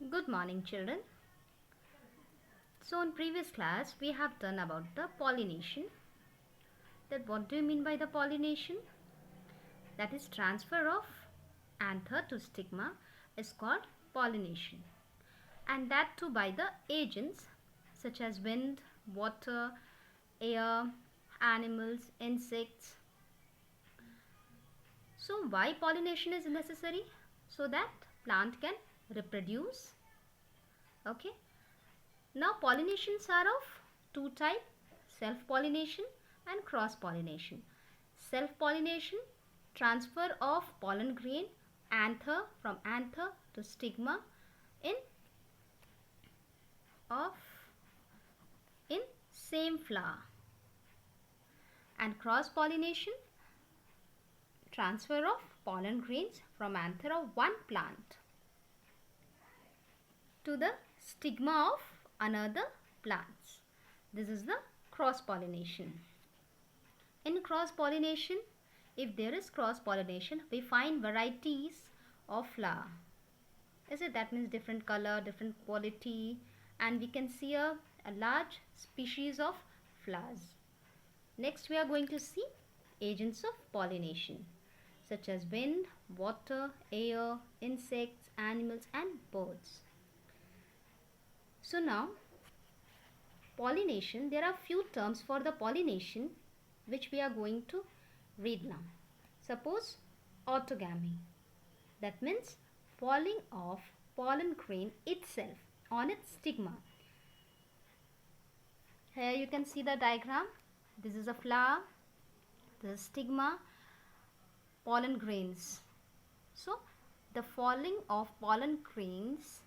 Good morning, children. So in previous class we have done about the pollination. That what do you mean by the pollination? That is transfer of anther to stigma is called pollination, and that too by the agents such as wind, water, air, animals, insects. So why pollination is necessary? So that plant can reproduce. Okay. Now pollinations are of two types, self-pollination and cross-pollination. Self-pollination, transfer of pollen grain anther from anther to stigma in same flower. And cross-pollination, transfer of pollen grains from anther of one plant to the stigma of another plants. This is the cross-pollination. In cross-pollination, if there is cross-pollination, we find varieties of flower. Is it? That means different color, different quality, and we can see a large species of flowers. Next, we are going to see agents of pollination such as wind, water, air, insects, animals, and birds. So now, pollination, there are few terms for the pollination which we are going to read now. Suppose autogamy, that means falling of pollen grain itself on its stigma. Here you can see the diagram. This is a flower, this is stigma, pollen grains. So the falling of pollen grains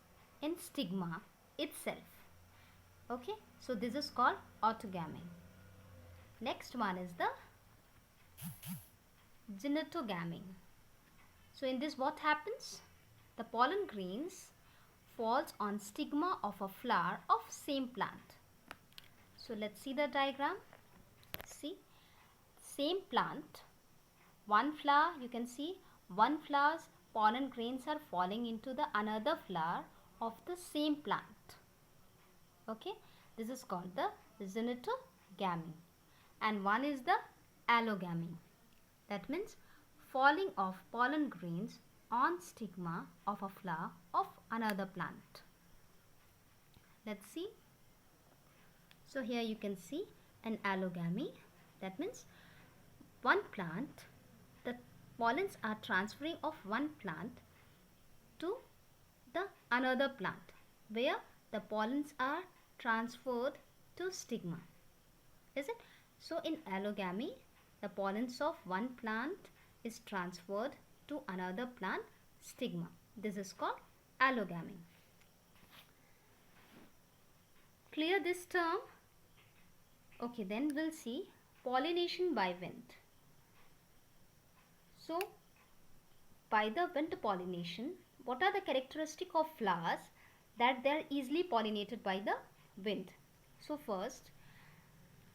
in stigma itself. Okay, so this is called autogamy. Next one is the zenitogamy. So in this what happens? The pollen grains falls on stigma of a flower of same plant. So let's see the diagram. See, same plant, one flower, you can see one flower's pollen grains are falling into the another flower of the same plant. Okay, this is called the zenitogamy. And one is the allogamy. That means falling of pollen grains on stigma of a flower of another plant. Let's see. So here you can see an allogamy. That means one plant, the pollens are transferring of one plant to the another plant where the pollens are transferred to stigma. Is it? So in allogamy, the pollens of one plant is transferred to another plant stigma. This is called allogamy. Clear this term? Okay, then we'll see pollination by wind. So by the wind pollination, what are the characteristics of flowers that they are easily pollinated by the wind? So first,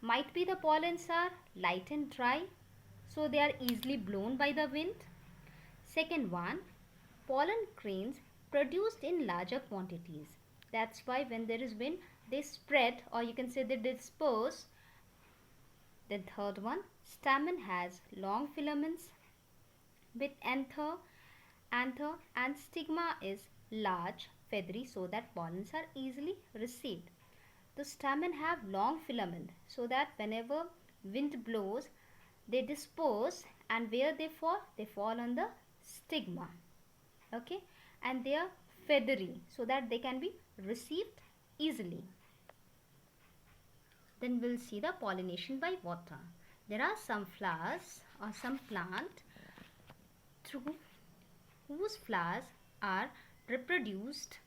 might be the pollens are light and dry, so they are easily blown by the wind. Second one, pollen grains produced in larger quantities. That's why when there is wind, they spread, or you can say they disperse. Then third one, stamen has long filaments with anther and stigma is large, feathery, so that pollens are easily received. The stamen have long filament so that whenever wind blows, they disperse, and where they fall on the stigma. Okay, and they are feathery so that they can be received easily. Then we'll see the pollination by water. There are some flowers or some plant through whose flowers are reproduced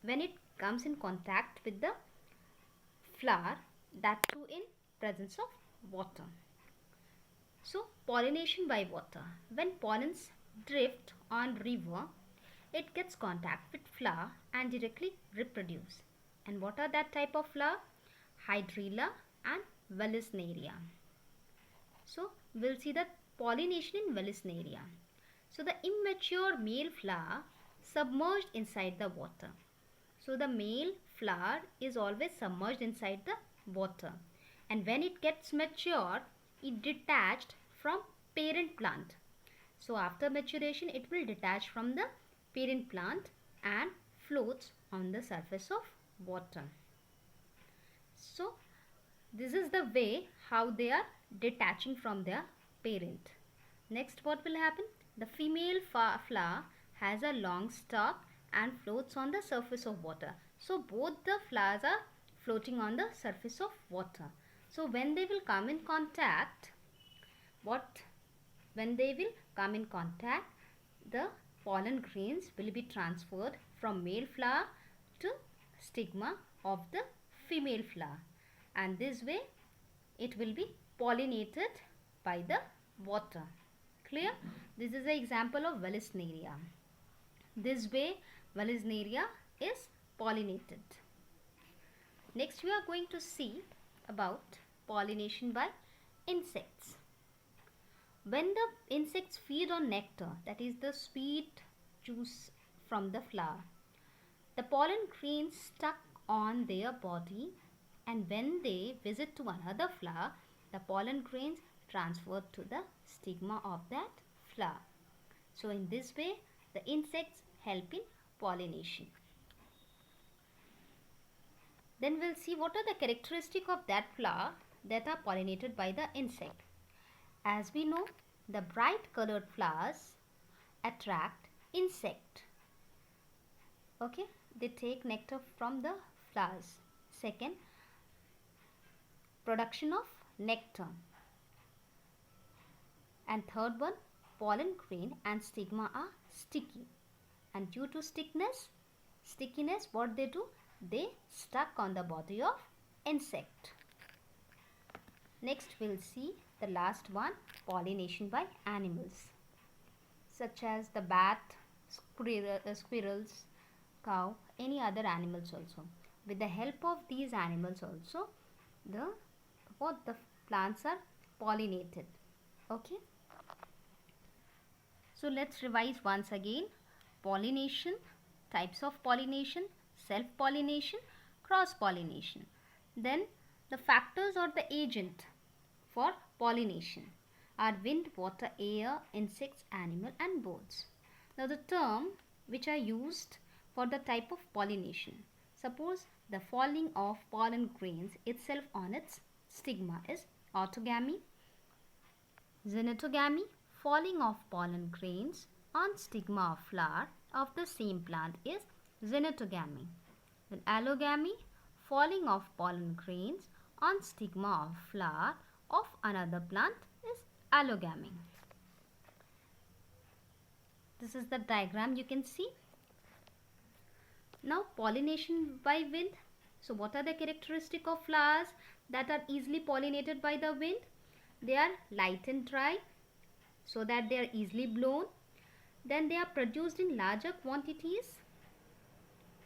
when it comes in contact with the flower, that too in presence of water. So pollination by water. When pollens drift on river, it gets contact with flower and directly reproduce. And what are that type of flower? Hydrilla and Vallisneria. So we'll see the pollination in Vallisneria. So the immature male flower submerged inside the water. So the male flower is always submerged inside the water, and when it gets mature, it detached from parent plant. So after maturation, it will detach from the parent plant and floats on the surface of water. So this is the way how they are detaching from their parent. Next, what will happen? The female flower has a long stalk and floats on the surface of water. So both the flowers are floating on the surface of water. So when they will come in contact, the pollen grains will be transferred from male flower to stigma of the female flower, and this way it will be pollinated by the water. Clear? This is an example of Vallisneria. This way Vallisneria is pollinated. Next we are going to see about pollination by insects. When the insects feed on nectar, that is the sweet juice from the flower, the pollen grains stuck on their body, and when they visit to another flower, the pollen grains transferred to the stigma of that flower. So in this way, the insects help in pollination. Then we'll see what are the characteristics of that flower that are pollinated by the insect. As we know, the bright colored flowers attract insect. Okay, they take nectar from the flowers. Second, production of nectar. And third one, pollen grain and stigma are sticky, and due to stickiness, what they do, they stuck on the body of insect. Next we'll see the last one, pollination by animals such as the bat, squirrels, cow, any other animals also. With the help of these animals also, the plants are pollinated. Okay, so let's revise once again. Pollination, types of pollination, self-pollination, cross-pollination. Then the factors or the agent for pollination are wind, water, air, insects, animal and birds. Now the term which are used for the type of pollination. Suppose the falling of pollen grains itself on its stigma is autogamy. Zenitogamy, falling of pollen grains on stigma of flower of the same plant is zenitogamy. Then allogamy, falling of pollen grains on stigma of flower of another plant is allogamy. This is the diagram you can see. Now pollination by wind. So what are the characteristics of flowers that are easily pollinated by the wind? They are light and dry, so that they are easily blown. Then they are produced in larger quantities,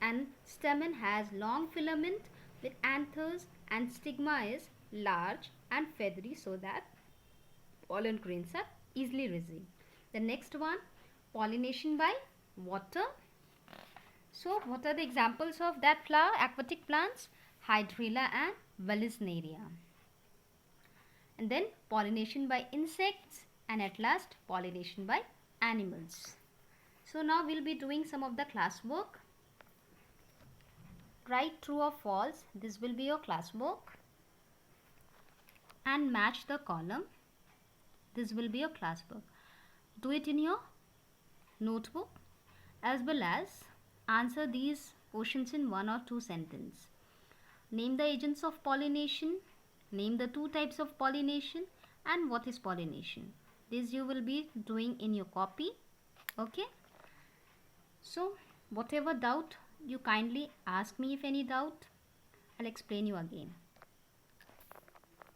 and stamen has long filament with anthers, and stigma is large and feathery, so that pollen grains are easily received. The next one, pollination by water. So what are the examples of that flower? Aquatic plants, Hydrilla and Vallisneria. And then pollination by insects, and at last pollination by animals. So now we'll be doing some of the class work. Write true or false. This will be your class work. And match the column. This will be your class work. Do it in your notebook, as well as answer these questions in 1 or 2 sentences. Name the agents of pollination. Name the 2 types of pollination and what is pollination. This you will be doing in your copy. Okay. So whatever doubt, you kindly ask me. If any doubt, I'll explain you again.